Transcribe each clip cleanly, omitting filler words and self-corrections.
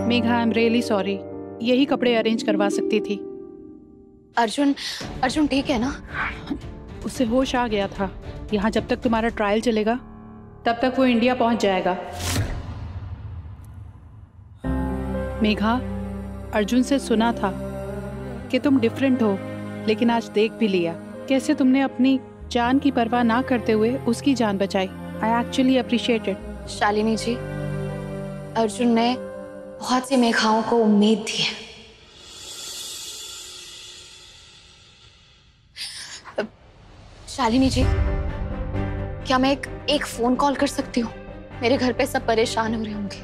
Megha, I am really sorry. यही कपड़े arrange करवा सकती थी। अर्जुन ठीक है ना? उसे होश आ गया था। यहाँ जब तक तुम्हारा ट्रायल चलेगा तब तक वो इंडिया पहुंच जाएगा। मेघा, अर्जुन से सुना था कि तुम डिफरेंट हो, लेकिन आज देख भी लिया कैसे तुमने अपनी जान की परवाह ना करते हुए उसकी जान बचाई। I actually appreciate it. Shalini ji, Arjun ने बहुत सी मेघाओं को उम्मीद दी है। शालिनी जी, क्या मैं एक फोन कॉल कर सकती हूँ? मेरे घर पे सब परेशान हो रहे होंगे,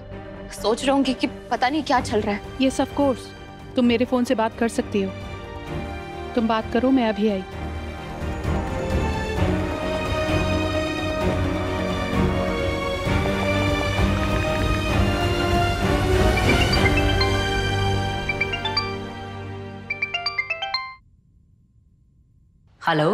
सोच रहे होंगे कि पता नहीं क्या चल रहा है। यस ऑफ कोर्स, तुम मेरे फोन से बात कर सकती हो। तुम बात करो, मैं अभी आई। हेलो,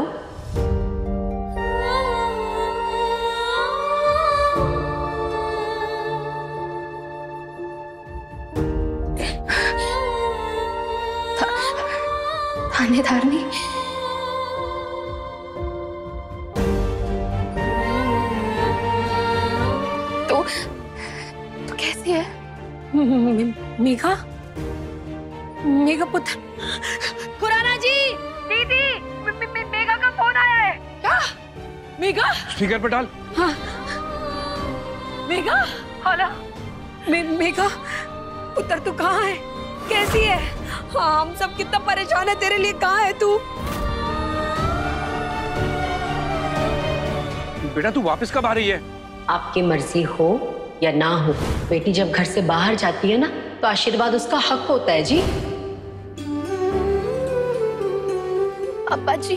थानेदारनी, तो कैसी है? मेघा, मेघा पुत्र। खुराना जी, दीदी, मेघा का फोन आया है। क्या? मेघा? स्पीकर पे डाल। हाँ। मेघा? हेलो। मेघा पुत्र, तू कहाँ है? कैसी है? हाँ, हम सब कितना परेशान है तेरे लिए। कहाँ है तू? बेटा तू वापस कब आ रही है? आपकी मर्जी हो या ना हो, बेटी जब घर से बाहर जाती है ना तो आशीर्वाद उसका हक होता है जी। अब्बा जी,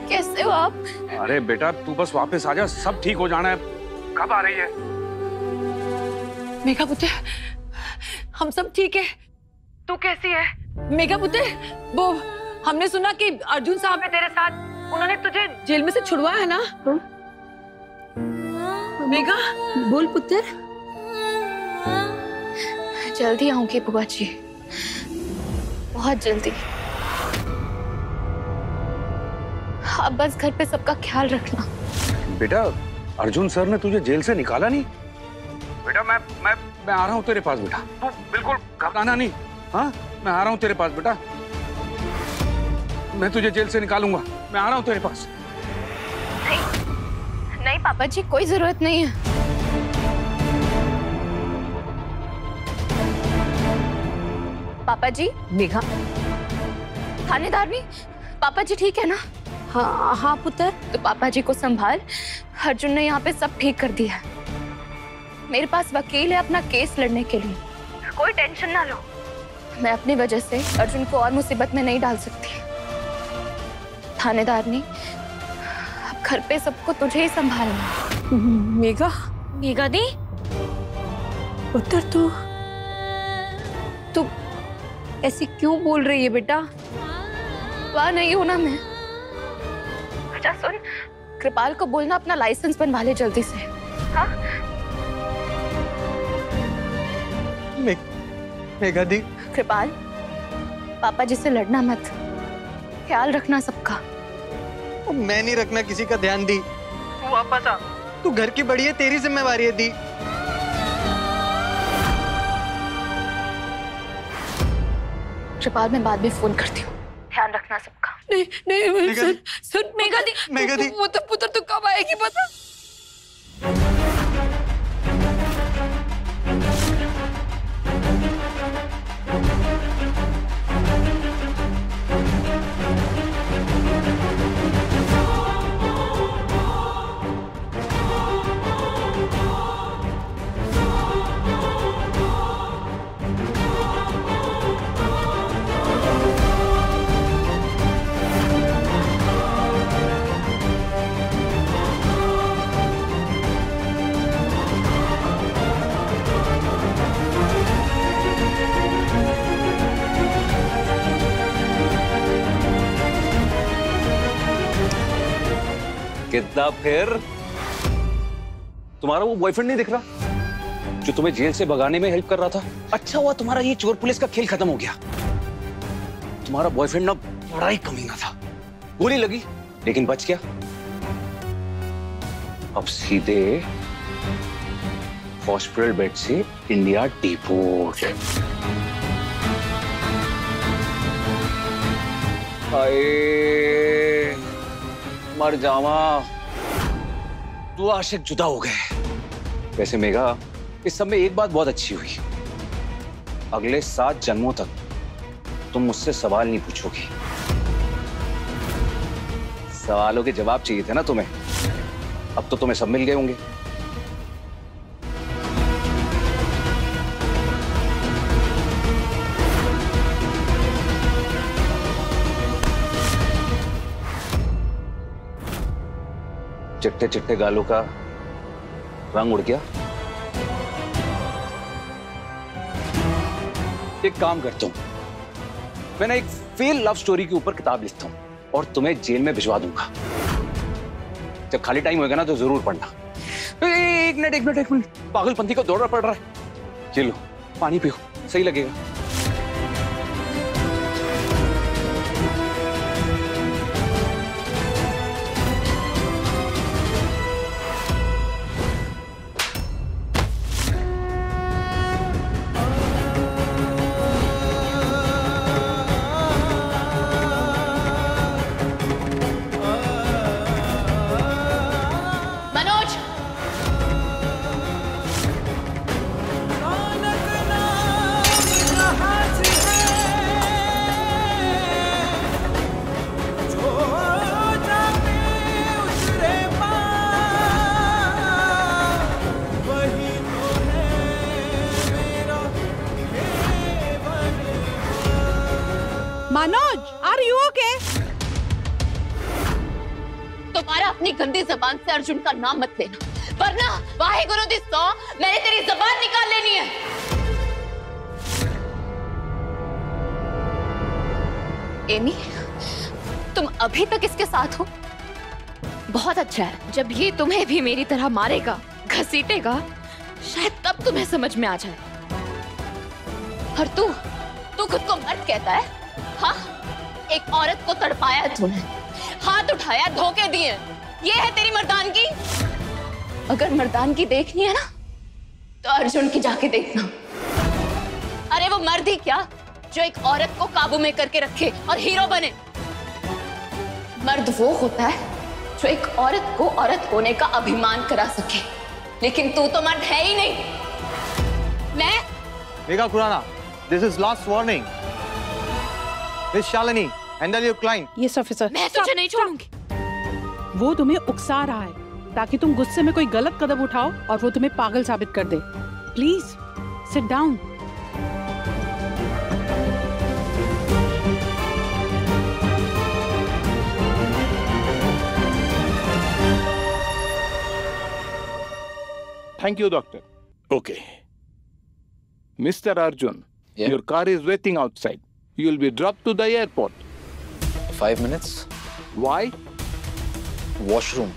कैसे हो आप? अरे बेटा तू बस वापस आ जा, सब ठीक हो जाना है। कब आ रही है? मेघा पुत्र, हम सब ठीक है। तू कैसी है? मेघा पुत्र, वो हमने सुना कि अर्जुन साहब है तेरे साथ, उन्होंने तुझे जेल में से छुड़वाया है ना? मेघा बोल पुत्र। जल्दी आऊंगी बुआ जी, बहुत जल्दी। आप बस घर पे सबका ख्याल रखना। बेटा अर्जुन सर ने तुझे जेल से निकाला नहीं? बेटा मैं आ रहा हूँ तेरे पास बेटा, तू बिल्कुल घबराना नहीं। हाँ, मैं आ रहा हूँ तेरे पास बेटा, मैं तुझे जेल से निकालूंगा। मैं आ रहा हूँ तेरे पास। नहीं पापा जी, कोई जरूरत नहीं है। पापा जी। मेघा। थानेदारनी, पापा जी ठीक है ना? हाँ हाँ पुत्र। तो पापा जी को संभाल, अर्जुन ने यहाँ पे सब ठीक कर दिया है। मेरे पास वकील है अपना केस लड़ने के लिए, कोई टेंशन ना लो। मैं अपनी वजह से अर्जुन को और मुसीबत में नहीं डाल सकती। थानेदारनी, अब घर पे सबको तुझे ही संभालना। मेघा। मेघा दी, पुत्र तू ऐसी क्यों बोल रही है बेटा? वहाँ नहीं हूं ना मैं। अच्छा सुन, कृपाल को बोलना अपना लाइसेंस बनवा ले जल्दी से। हाँ? मेघा दी। कृपाल, पापा जी से लड़ना मत, ख्याल रखना सबका। मैं नहीं रखना किसी का ध्यान दी। तू वापस आ। तू घर की बड़ी है, तेरी जिम्मेवारी है दी। कृपाल, मैं बाद में फोन करती हूँ, ध्यान रखना सबका। नहीं नहीं मेघा दी। सुन मेघा दी। मेघा दी। वो तो पुत्र तू कब आएगी पता? कितना फिर? तुम्हारा वो बॉयफ्रेंड नहीं दिख रहा? जो तुम्हें जेल से भगाने में हेल्प कर रहा था। अच्छा हुआ तुम्हारा ये चोर पुलिस का खेल खत्म हो गया। तुम्हारा बॉयफ्रेंड ना बड़ा ही कमीना था। गोली लगी लेकिन बच गया। अब सीधे हॉस्पिटल बेड से इंडिया डिपोर्ट। हाय मर जावा, दो आशिक जुदा हो गए। वैसे मेघा, इस सब में एक बात बहुत अच्छी हुई, अगले 7 जन्मों तक तुम मुझसे सवाल नहीं पूछोगी। सवालों के जवाब चाहिए थे ना तुम्हें, अब तो तुम्हें सब मिल गए होंगे। चिट्टे चिट्टे गालों का रंग उड़ गया। एक काम करता हूं, मैं ना एक फेल लव स्टोरी के ऊपर किताब लिखता हूं और तुम्हें जेल में भिजवा दूंगा। जब खाली टाइम होगा ना तो जरूर पढ़ना। एक मिनट, पागलपंथी को दौड़ना पड़ रहा है। ये लो पानी पियो, सही लगेगा। Manoj, are you okay? तुम्हारा अपनी गंदी जबान से अर्जुन का नाम मत लेना, वरना वाहेगुरु दी सौ मैंने तेरी जबान निकाल लेनी है। एमी, तुम अभी तक इसके साथ हो? बहुत अच्छा है। जब ये तुम्हें भी मेरी तरह मारेगा, घसीटेगा, शायद तब तुम्हें समझ में आ जाए। और तू खुद को मर्द कहता है? हाँ, एक औरत को तड़पाया तूने, हाथ उठाया, धोखे दिए, ये है तेरी मर्दानगी? अगर मर्दानगी देखनी है ना तो अर्जुन की जाके देखना। अरे वो मर्द ही क्या जो एक औरत को काबू में करके रखे और हीरो बने। मर्द वो होता है जो एक औरत को औरत होने का अभिमान करा सके, लेकिन तू तो मर्द है ही नहीं। मैं Megha Khurana, this is last warning. Miss Shalini, handle your client. Yes officer. मैं तुझे नहीं छोड़ूंगी। वो तुम्हें उकसा रहा है ताकि तुम गुस्से में कोई गलत कदम उठाओ और वो तुम्हें पागल साबित कर दे। Please sit down. Thank you, doctor. Okay. Mr. Arjun, Yeah? your car is waiting outside. You will be dropped to the airport. 5 minutes. Why? Washroom.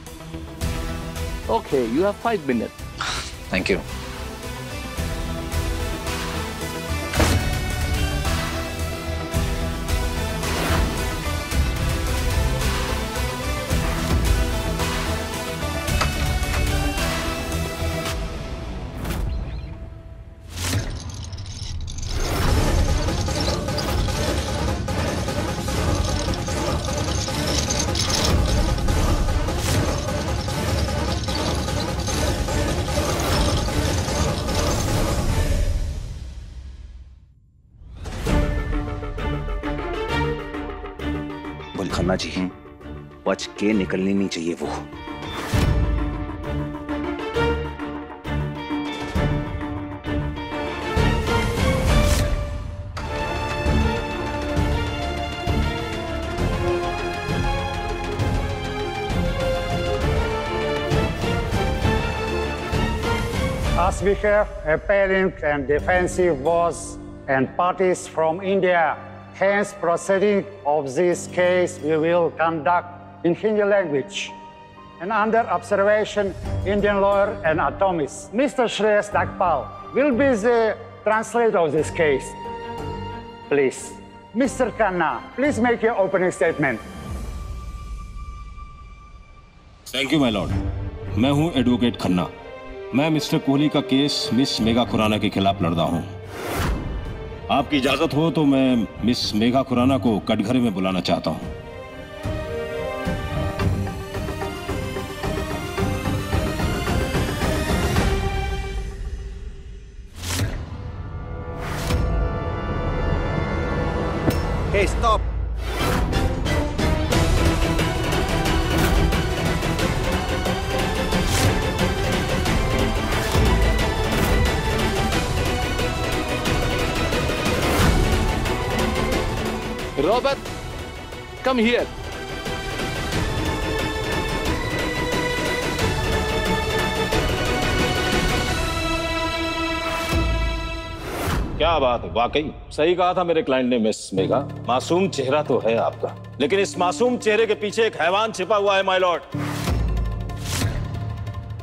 Okay, you have 5 minutes. Thank you. Khanna ji, बच के निकलनी नहीं चाहिए वो। As we have appealing and defensive voices and parties from India, hence proceeding of this case we will conduct in Hindi language and under observation Indian lawyer and atomist Mr. Shreyas Dakpal. will be the translator of this case. Please, Mr. Khanna, please make your opening statement. Thank you my Lord. मैं हूं advocate Khanna. मैं mister Kohli का case miss Megha Khurana के खिलाफ लड़ रहा हूं। आपकी इजाजत हो तो मैं मिस मेघा खुराना को कटघरे में बुलाना चाहता हूं। Hey, stop. Robert, come here. क्या बात है, वाकई सही कहा था मेरे क्लाइंट ने मिस मेघा। मासूम चेहरा तो है आपका, लेकिन इस मासूम चेहरे के पीछे एक हैवान छिपा हुआ है माय लॉर्ड।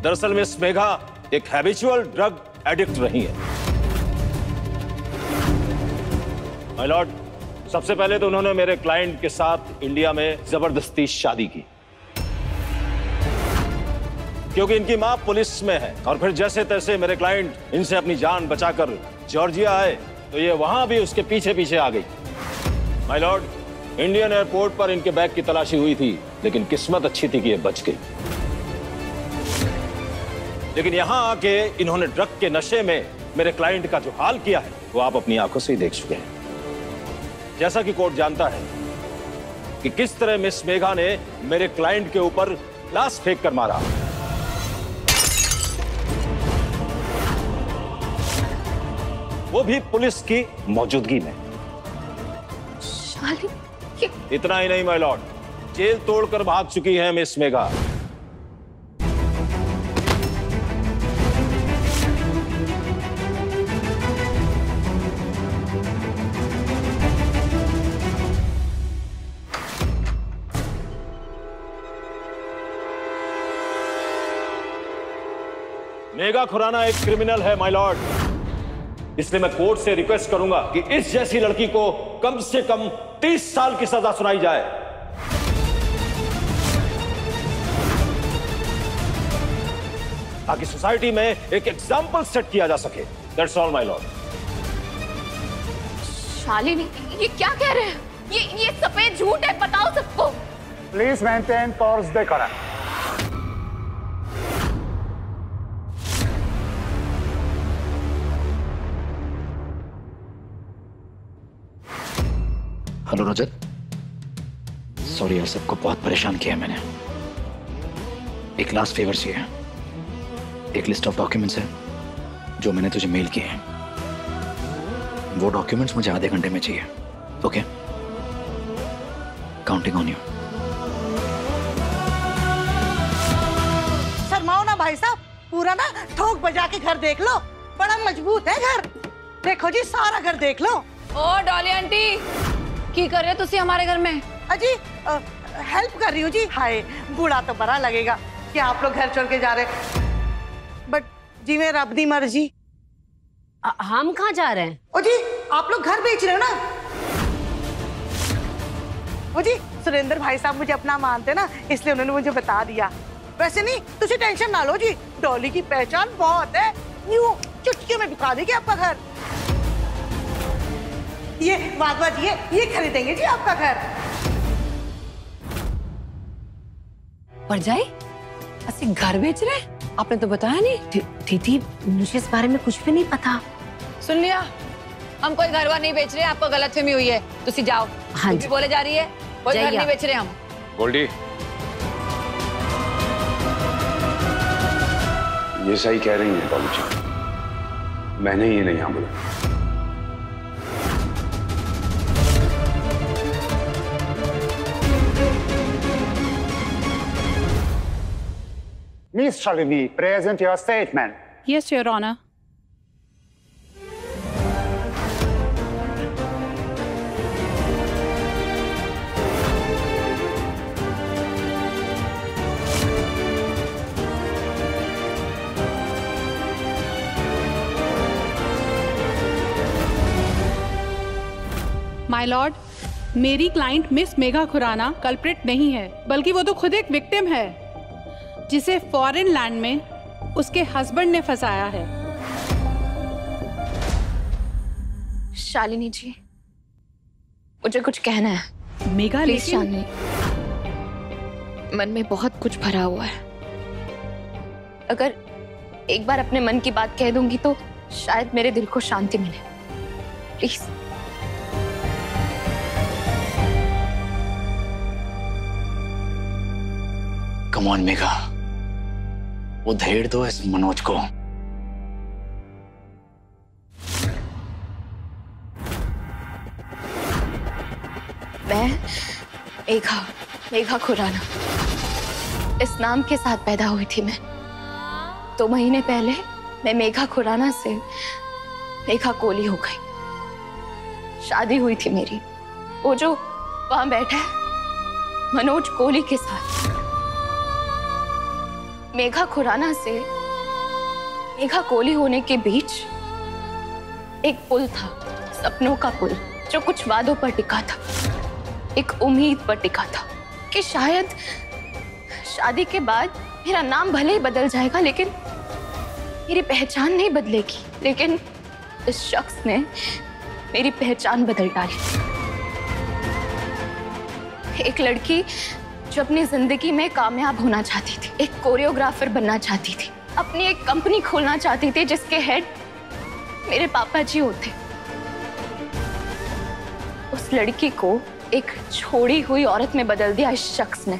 दरअसल मिस मेघा एक हैबिचुअल ड्रग एडिक्ट रही है माय लॉर्ड। सबसे पहले तो उन्होंने मेरे क्लाइंट के साथ इंडिया में जबरदस्ती शादी की, क्योंकि इनकी मां पुलिस में है। और फिर जैसे तैसे मेरे क्लाइंट इनसे अपनी जान बचाकर जॉर्जिया आए तो ये वहां भी उसके पीछे पीछे आ गई माय लॉर्ड। इंडियन एयरपोर्ट पर इनके बैग की तलाशी हुई थी, लेकिन किस्मत अच्छी थी कि ये बच गई। लेकिन यहां आके इन्होंने ड्रग के नशे में मेरे क्लाइंट का जो हाल किया है वो आप अपनी आंखों से ही देख चुके हैं। जैसा कि कोर्ट जानता है कि किस तरह मिस मेघा ने मेरे क्लाइंट के ऊपर लाश फेंक कर मारा, वो भी पुलिस की मौजूदगी में। शालिनी, इतना ही नहीं माय लॉर्ड, जेल तोड़कर भाग चुकी है मिस मेघा। मेघा खुराना एक क्रिमिनल है माय लॉर्ड, इसलिए मैं कोर्ट से रिक्वेस्ट करूंगा कि इस जैसी लड़की को कम से कम 30 साल की सजा सुनाई जाए, ताकि सोसाइटी में एक एग्जाम्पल सेट किया जा सके। That's all my Lord. Shalini, ये क्या कह रहे हैं? ये सफेद झूठ है, बताओ सबको। Please maintain course decorum. Hello Rajat, sorry यार, सबको बहुत परेशान किया मैंने। एक लास्ट फेवर चाहिए। एक लिस्ट ऑफ डॉक्यूमेंट्स है जो मैंने तुझे मेल किए हैं। वो डॉक्यूमेंट्स मुझे आधे घंटे में चाहिए। Okay, counting on you. शर्माओ ना भाई साहब, पूरा ना ठोक बजा के घर देख लो, बड़ा मजबूत है घर। देखो जी, सारा घर देख लो। ओ डॉली आंटी, की कर रहे हो तुसी हमारे घर में? अजी हेल्प कर रही हूँ जी। हाय, बूढ़ा तो बड़ा लगेगा कि आप लोग घर छोड़ के जा रहे, बट जी मैं रब दी मर्जी। हम कहाँ जा रहे हैं? ओ जी, आप लोग घर बेच रहे हो ना? ओ जी, सुरेंद्र भाई साहब मुझे अपना मानते ना, इसलिए उन्होंने मुझे बता दिया। वैसे नहीं, तुझे टेंशन ना लो जी, डॉली की पहचान बहुत है, यूं चुटकियों में बिका देगी आपका घर। ये वागवाद ये खरीदेंगे जी आपका घर। पर जाए असि घर बेच रहे हैं? आपने तो बताया नहीं। दीदी, मुझे इस बारे में कुछ भी नहीं पता। सुन लिया, हम कोई घर नहीं बेच रहे, आपको गलतफहमी हुई है। तुसी जाओ। हाँ जी, बोले जा रही है कोई घर नहीं बेच रहे हम। गोल्डी, ये सही कह रही है डॉली जी, मैंने ये नहीं बोला। Miss Shalini, present your statement. Yes, Your Honor. My lord, मेरी client miss Megha Khurana culprit नहीं है, बल्कि वो तो खुद एक विक्टिम है जिसे फॉरेन लैंड में उसके हस्बैंड ने फंसाया है। शालिनी जी, मुझे कुछ कहना है। मेघा, प्लीज शालिनी, मन में बहुत कुछ भरा हुआ है। अगर एक बार अपने मन की बात कह दूंगी तो शायद मेरे दिल को शांति मिले। प्लीज। कम ऑन मेघा, वो धेड़ दो इस मनोज को। मैं मेघा खुराना, इस नाम के साथ पैदा हुई थी मैं। 2 महीने पहले मैं मेघा खुराना से मेघा कोली हो गई। शादी हुई थी मेरी, वो जो वहां बैठा है मनोज कोली के साथ। मेघा खुराना से मेघा कोली होने के बीच एक पुल था, सपनों का पुल, जो कुछ वादों पर टिका था, एक उम्मीद पर टिका था कि शायद शादी के बाद मेरा नाम भले ही बदल जाएगा लेकिन मेरी पहचान नहीं बदलेगी। लेकिन इस शख्स ने मेरी पहचान बदल डाली। एक लड़की जो अपनी जिंदगी में कामयाब होना चाहती थी, एक कोरियोग्राफर बनना चाहती थी, अपनी एक कंपनी खोलना चाहती थी जिसके हेड मेरे पापा जी होते। उस लड़की को एक छोड़ी हुई औरत में बदल दिया इस शख्स ने।